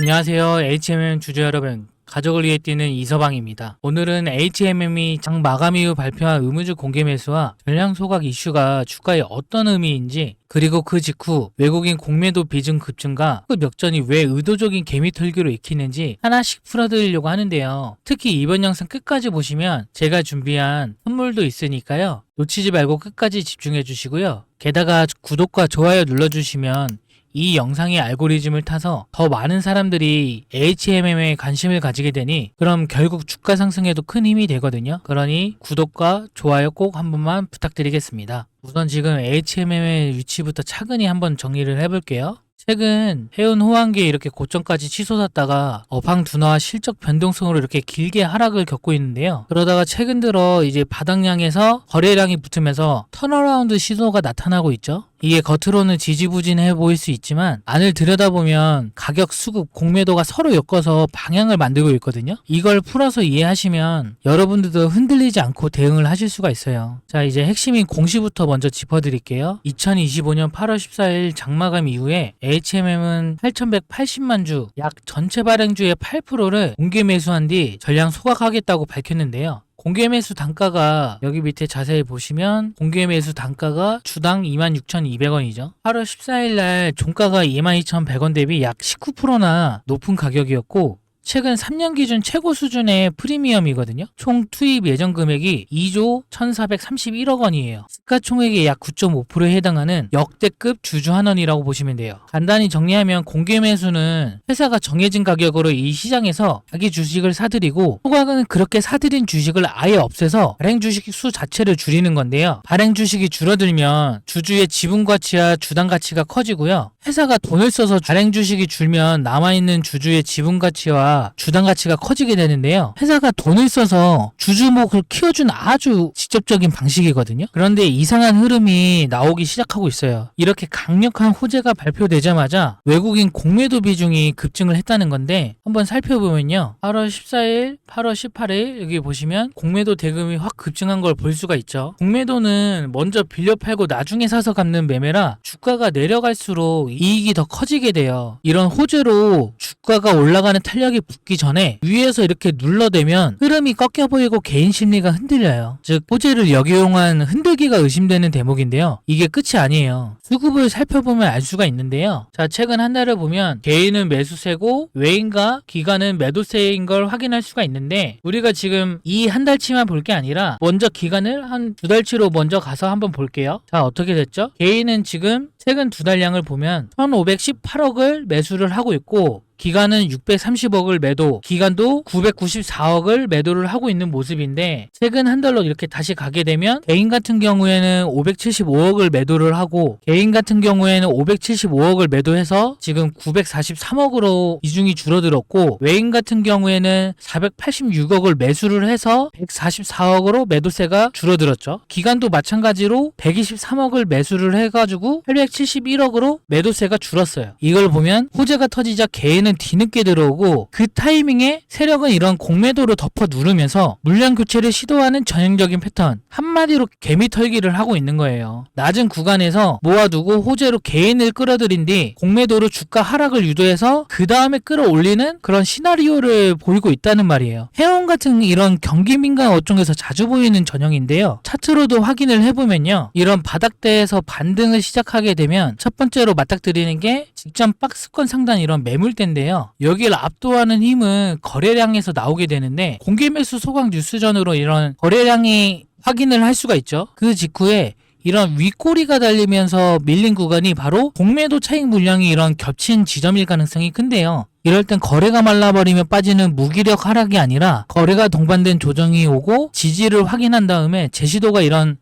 안녕하세요. HMM 주주 여러분. 가족을 위해 뛰는 이서방입니다. 오늘은 HMM이 장 마감 이후 발표한 의무주 공개 매수와 전량 소각 이슈가 주가에 어떤 의미인지, 그리고 그 직후 외국인 공매도 비중 급증과 그 역전이 왜 의도적인 개미 털기로 익히는지 하나씩 풀어드리려고 하는데요. 특히 이번 영상 끝까지 보시면 제가 준비한 선물도 있으니까요. 놓치지 말고 끝까지 집중해 주시고요. 게다가 구독과 좋아요 눌러주시면 이 영상의 알고리즘을 타서 더 많은 사람들이 HMM에 관심을 가지게 되니 그럼 결국 주가 상승에도 큰 힘이 되거든요. 그러니 구독과 좋아요 꼭 한 번만 부탁드리겠습니다. 우선 지금 HMM의 위치부터 차근히 한번 정리를 해볼게요. 최근 해운 호황기에 이렇게 고점까지 치솟았다가 업황 둔화와 실적 변동성으로 이렇게 길게 하락을 겪고 있는데요. 그러다가 최근 들어 이제 바닥량에서 거래량이 붙으면서 턴어라운드 시도가 나타나고 있죠. 이게 겉으로는 지지부진해 보일 수 있지만 안을 들여다보면 가격 수급, 공매도가 서로 엮어서 방향을 만들고 있거든요. 이걸 풀어서 이해하시면 여러분들도 흔들리지 않고 대응을 하실 수가 있어요. 자, 이제 핵심인 공시부터 먼저 짚어드릴게요. 2025년 8월 14일 장마감 이후에 HMM은 8,180만 주, 약 전체 발행주의 8%를 공개 매수한 뒤 전량 소각하겠다고 밝혔는데요. 공개 매수 단가가 여기 밑에 자세히 보시면 공개 매수 단가가 주당 26,200원이죠. 8월 14일 날 종가가 22,100원 대비 약 19%나 높은 가격이었고 최근 3년 기준 최고 수준의 프리미엄이거든요. 총 투입 예정 금액이 2조 1,431억 원이에요. 시가총액의 약 9.5%에 해당하는 역대급 주주환원이라고 보시면 돼요. 간단히 정리하면 공개 매수는 회사가 정해진 가격으로 이 시장에서 자기 주식을 사들이고 소각은 그렇게 사들인 주식을 아예 없애서 발행 주식 수 자체를 줄이는 건데요. 발행 주식이 줄어들면 주주의 지분 가치와 주당 가치가 커지고요. 회사가 돈을 써서 발행 주식이 줄면 남아있는 주주의 지분 가치와 주당 가치가 커지게 되는데요. 회사가 돈을 써서 주주목을 키워준 아주 직접적인 방식이거든요. 그런데 이상한 흐름이 나오기 시작하고 있어요. 이렇게 강력한 호재가 발표되자마자 외국인 공매도 비중이 급증을 했다는 건데 한번 살펴보면요. 8월 14일, 8월 18일 여기 보시면 공매도 대금이 확 급증한 걸 볼 수가 있죠. 공매도는 먼저 빌려 팔고 나중에 사서 갚는 매매라 주가가 내려갈수록 이익이 더 커지게 돼요. 이런 호재로 주가가 올라가는 탄력이 붙기 전에 위에서 이렇게 눌러대면 흐름이 꺾여 보이고 개인 심리가 흔들려요. 즉 호재를 역이용한 흔들기가 의심되는 대목인데요. 이게 끝이 아니에요. 수급을 살펴보면 알 수가 있는데요. 자, 최근 한 달을 보면 개인은 매수세고 외인과 기관은 매도세인 걸 확인할 수가 있는데 우리가 지금 이 한 달치만 볼 게 아니라 먼저 기간을 한 두 달치로 먼저 가서 한번 볼게요. 자, 어떻게 됐죠? 개인은 지금 최근 두 달량을 보면 1,518억을 매수를 하고 있고 기간은 630억을 매도, 기간도 994억을 매도를 하고 있는 모습인데 최근 한 달로 이렇게 다시 가게 되면 개인 같은 경우에는 575억을 매도를 하고 개인 같은 경우에는 575억을 매도해서 지금 943억으로 비중이 줄어들었고 외인 같은 경우에는 486억을 매수를 해서 144억으로 매도세가 줄어들었죠. 기간도 마찬가지로 123억을 매수를 해가지고 871억으로 매도세가 줄었어요. 이걸 보면 호재가 터지자 개인은 뒤늦게 들어오고 그 타이밍에 세력은 이런 공매도로 덮어 누르면서 물량 교체를 시도하는 전형적인 패턴, 한마디로 개미 털기를 하고 있는 거예요. 낮은 구간에서 모아두고 호재로 개인을 끌어들인 뒤 공매도로 주가 하락을 유도해서 그 다음에 끌어올리는 그런 시나리오를 보이고 있다는 말이에요. 해운 같은 이런 경기 민감 업종에서 자주 보이는 전형인데요. 차트로도 확인을 해보면요. 이런 바닥대에서 반등을 시작하게 되면 첫 번째로 맞닥뜨리는 게 직전 박스권 상단 이런 매물대인데 여기를 압도하는 힘은 거래량에서 나오게 되는데 공개 매수 소각 뉴스전으로 이런 거래량이 확인을 할 수가 있죠. 그 직후에 이런 윗꼬리가 달리면서 밀린 구간이 바로 공매도 차익 물량이 이런 겹친 지점일 가능성이 큰데요. 이럴 땐 거래가 말라버리면 빠지는 무기력 하락이 아니라 거래가 동반된 조정이 오고 지지를 확인한 다음에 제시도가 이런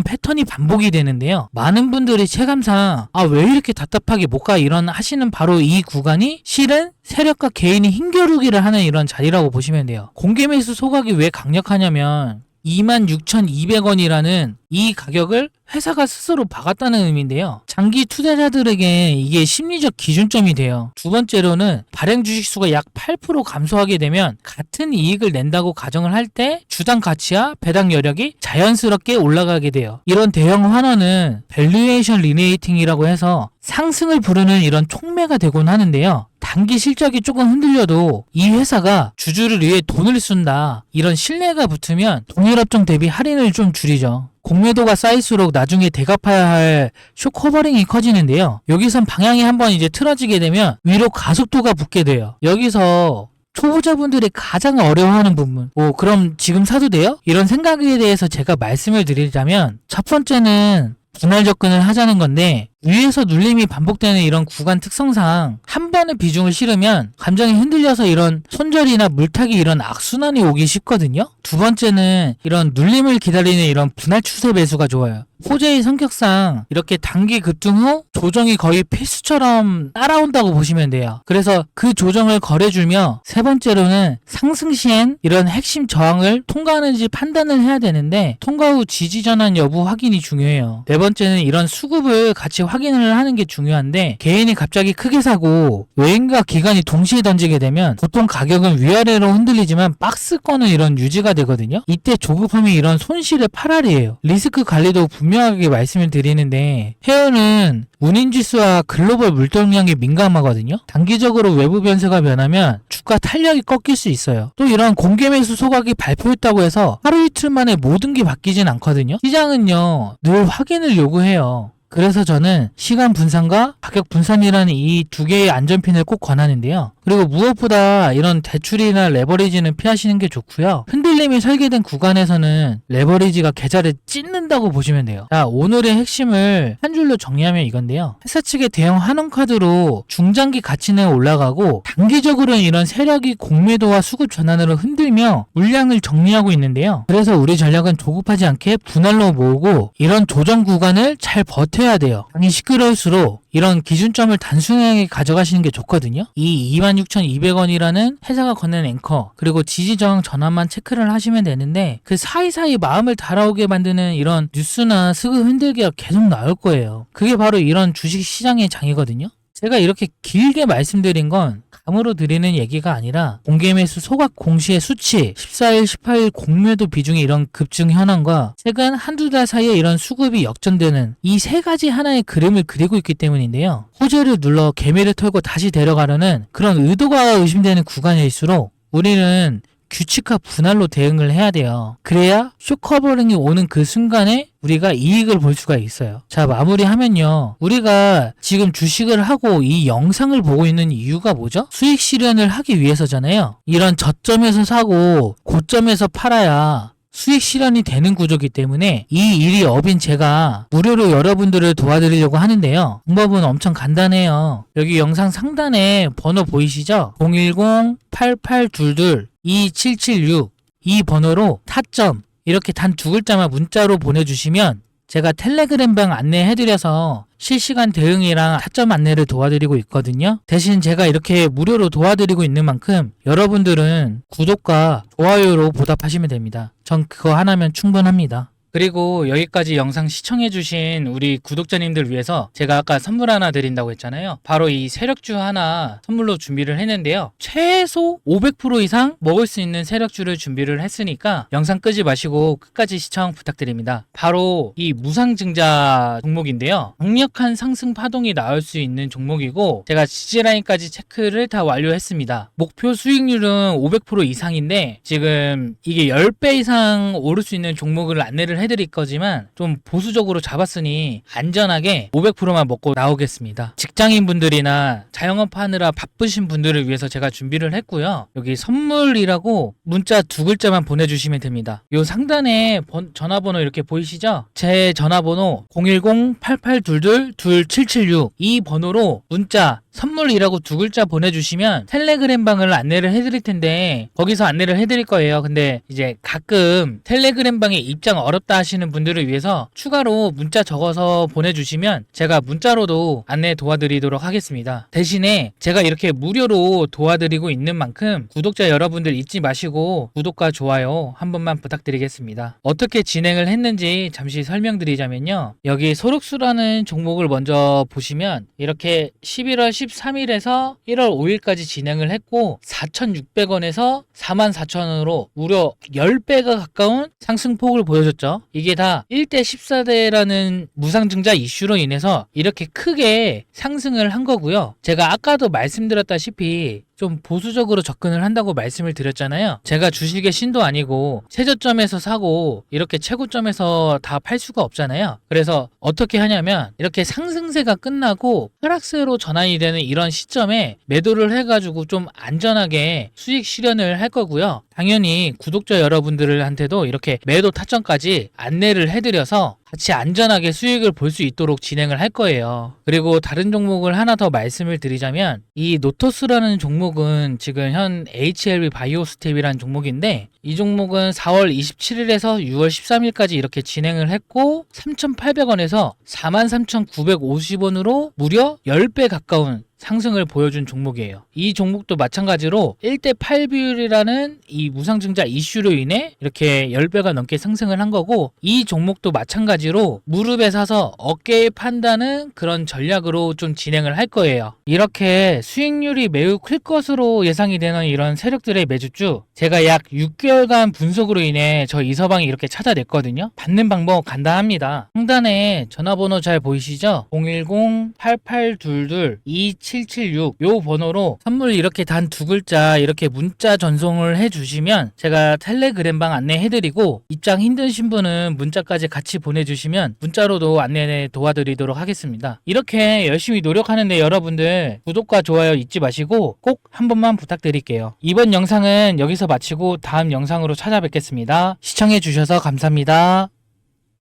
패턴이 반복이 되는데요. 많은 분들이 체감상 왜 이렇게 답답하게 못 가 이런 하시는 바로 이 구간이 실은 세력과 개인이 힘겨루기를 하는 이런 자리라고 보시면 돼요. 공개 매수 소각이 왜 강력하냐면 26,200원이라는 이 가격을 회사가 스스로 박았다는 의미인데요. 장기 투자자들에게 이게 심리적 기준점이 돼요. 두 번째로는 발행 주식 수가 약 8% 감소하게 되면 같은 이익을 낸다고 가정을 할 때 주당 가치와 배당 여력이 자연스럽게 올라가게 돼요. 이런 대형 환원은 밸류에이션 리네이팅이라고 해서 상승을 부르는 이런 촉매가 되곤 하는데요. 단기 실적이 조금 흔들려도 이 회사가 주주를 위해 돈을 쏜다, 이런 신뢰가 붙으면 동일업종 대비 할인을 좀 줄이죠. 공매도가 쌓일수록 나중에 대갚아야 할 숏커버링이 커지는데요. 여기선 방향이 한번 이제 틀어지게 되면 위로 가속도가 붙게 돼요. 여기서 초보자분들이 가장 어려워하는 부분, 그럼 지금 사도 돼요? 이런 생각에 대해서 제가 말씀을 드리자면, 첫 번째는 분할 접근을 하자는 건데, 위에서 눌림이 반복되는 이런 구간 특성상 한 번에 비중을 실으면 감정이 흔들려서 이런 손절이나 물타기, 이런 악순환이 오기 쉽거든요. 두 번째는 이런 눌림을 기다리는 이런 분할 추세 매수가 좋아요. 호재의 성격상 이렇게 단기 급등 후 조정이 거의 필수처럼 따라온다고 보시면 돼요. 그래서 그 조정을 거래주며, 세 번째로는 상승 시엔 이런 핵심 저항을 통과하는지 판단을 해야 되는데, 통과 후 지지 전환 여부 확인이 중요해요. 네 번째는 이런 수급을 같이 확인을 하는 게 중요한데, 개인이 갑자기 크게 사고 외인과 기관이 동시에 던지게 되면 보통 가격은 위아래로 흔들리지만 박스권은 이런 유지가 되거든요. 이때 조급함이 이런 손실의 파랄이에요. 리스크 관리도 분명하게 말씀을 드리는데, 헤어는 운임지수와 글로벌 물동량에 민감하거든요. 단기적으로 외부 변수가 변하면 주가 탄력이 꺾일 수 있어요. 또 이런 공개매수 소각이 발표했다고 해서 하루 이틀 만에 모든 게 바뀌진 않거든요. 시장은요, 늘 확인을 요구해요. 그래서 저는 시간 분산과 가격 분산이라는 이 두 개의 안전핀을 꼭 권하는데요. 그리고 무엇보다 이런 대출이나 레버리지는 피하시는 게 좋고요. 흔들림이 설계된 구간에서는 레버리지가 계좌를 찢는다고 보시면 돼요. 자, 오늘의 핵심을 한 줄로 정리하면 이건데요. 회사 측의 대형 환원카드로 중장기 가치는 올라가고, 단기적으로는 이런 세력이 공매도와 수급 전환으로 흔들며 물량을 정리하고 있는데요. 그래서 우리 전략은 조급하지 않게 분할로 모으고 이런 조정 구간을 잘 버텨야 돼요. 당이 시끄러울수록 이런 기준점을 단순하게 가져가시는 게 좋거든요. 이 26,200원이라는 회사가 건넨 앵커, 그리고 지지저항 전환만 체크를 하시면 되는데, 그 사이사이 마음을 달아오게 만드는 이런 뉴스나 수급 흔들기가 계속 나올 거예요. 그게 바로 이런 주식 시장의 장이거든요. 제가 이렇게 길게 말씀드린 건 감으로 드리는 얘기가 아니라, 공개매수 소각 공시의 수치, 14일, 18일 공매도 비중의 이런 급증 현황과 최근 한두 달 사이에 이런 수급이 역전되는 이 세 가지 하나의 그림을 그리고 있기 때문인데요. 호재를 눌러 개미를 털고 다시 데려가려는 그런 의도가 의심되는 구간일수록 우리는 규칙화 분할로 대응을 해야 돼요. 그래야 숏커버링이 오는 그 순간에 우리가 이익을 볼 수가 있어요. 자, 마무리하면요. 우리가 지금 주식을 하고 이 영상을 보고 있는 이유가 뭐죠? 수익 실현을 하기 위해서잖아요. 이런 저점에서 사고 고점에서 팔아야 수익 실현이 되는 구조이기 때문에 이 일이 업인 제가 무료로 여러분들을 도와드리려고 하는데요. 방법은 엄청 간단해요. 여기 영상 상단에 번호 보이시죠? 010-8822-2776 이 번호로 타점 이렇게 단 두 글자만 문자로 보내주시면 제가 텔레그램방 안내해드려서 실시간 대응이랑 타점 안내를 도와드리고 있거든요. 대신 제가 이렇게 무료로 도와드리고 있는 만큼 여러분들은 구독과 좋아요로 보답하시면 됩니다. 전 그거 하나면 충분합니다. 그리고 여기까지 영상 시청해주신 우리 구독자님들 위해서 제가 아까 선물 하나 드린다고 했잖아요. 바로 이 세력주 하나 선물로 준비를 했는데요. 최소 500% 이상 먹을 수 있는 세력주를 준비를 했으니까 영상 끄지 마시고 끝까지 시청 부탁드립니다. 바로 이 무상증자 종목인데요. 강력한 상승 파동이 나올 수 있는 종목이고, 제가 지지라인까지 체크를 다 완료했습니다. 목표 수익률은 500% 이상인데 지금 이게 10배 이상 오를 수 있는 종목을 안내를 해드릴 거지만 좀 보수적으로 잡았으니 안전하게 500%만 먹고 나오겠습니다. 직장인 분들이나 자영업 하느라 바쁘신 분들을 위해서 제가 준비를 했고요. 여기 선물이라고 문자 두 글자만 보내주시면 됩니다. 요 상단에 전화번호 이렇게 보이시죠? 제 전화번호 010-8822-2776 이 번호로 문자 선물이라고 두 글자 보내주시면 텔레그램 방을 안내를 해드릴 텐데 거기서 안내를 해드릴 거예요. 근데 이제 가끔 텔레그램 방에 입장 어렵다 하시는 분들을 위해서 추가로 문자 적어서 보내주시면 제가 문자로도 안내 도와드리도록 하겠습니다. 대신에 제가 이렇게 무료로 도와드리고 있는 만큼 구독자 여러분들 잊지 마시고 구독과 좋아요 한 번만 부탁드리겠습니다. 어떻게 진행을 했는지 잠시 설명드리자면요. 여기 소륵수라는 종목을 먼저 보시면 이렇게 11월 13일에서 1월 5일까지 진행을 했고 4,600원에서 44,000원으로 무려 10배가 가까운 상승폭을 보여줬죠. 이게 다 1대 14대라는 무상증자 이슈로 인해서 이렇게 크게 상승을 한 거고요. 제가 아까도 말씀드렸다시피 좀 보수적으로 접근을 한다고 말씀을 드렸잖아요. 제가 주식의 신도 아니고 최저점에서 사고 이렇게 최고점에서 다 팔 수가 없잖아요. 그래서 어떻게 하냐면 이렇게 상승세가 끝나고 하락세로 전환이 되는 이런 시점에 매도를 해가지고 좀 안전하게 수익 실현을 할 거고요. 당연히 구독자 여러분들한테도 이렇게 매도 타점까지 안내를 해드려서 같이 안전하게 수익을 볼 수 있도록 진행을 할 거예요. 그리고 다른 종목을 하나 더 말씀을 드리자면 이 노토스라는 종목은 지금 현 HLB 바이오스텝이라는 종목인데 이 종목은 4월 27일에서 6월 13일까지 이렇게 진행을 했고 3,800원에서 43,950원으로 무려 10배 가까운 상승을 보여준 종목이에요. 이 종목도 마찬가지로 1대 8 비율이라는 이 무상증자 이슈로 인해 이렇게 10배가 넘게 상승을 한 거고 이 종목도 마찬가지로 무릎에 사서 어깨에 판다는 그런 전략으로 좀 진행을 할 거예요. 이렇게 수익률이 매우 클 것으로 예상이 되는 이런 세력들의 매주주 제가 약 6개월간 분석으로 인해 저 이서방이 이렇게 찾아냈거든요. 받는 방법 간단합니다. 상단에 전화번호 잘 보이시죠? 010-8822-2776 요 번호로 선물 이렇게 단 두 글자 이렇게 문자 전송을 해주시면 제가 텔레그램방 안내해드리고 입장 힘드신 분은 문자까지 같이 보내주시면 문자로도 안내 도와드리도록 하겠습니다. 이렇게 열심히 노력하는데 여러분들 구독과 좋아요 잊지 마시고 꼭 한 번만 부탁드릴게요. 이번 영상은 여기서 마치고 다음 영상으로 찾아뵙겠습니다. 시청해주셔서 감사합니다.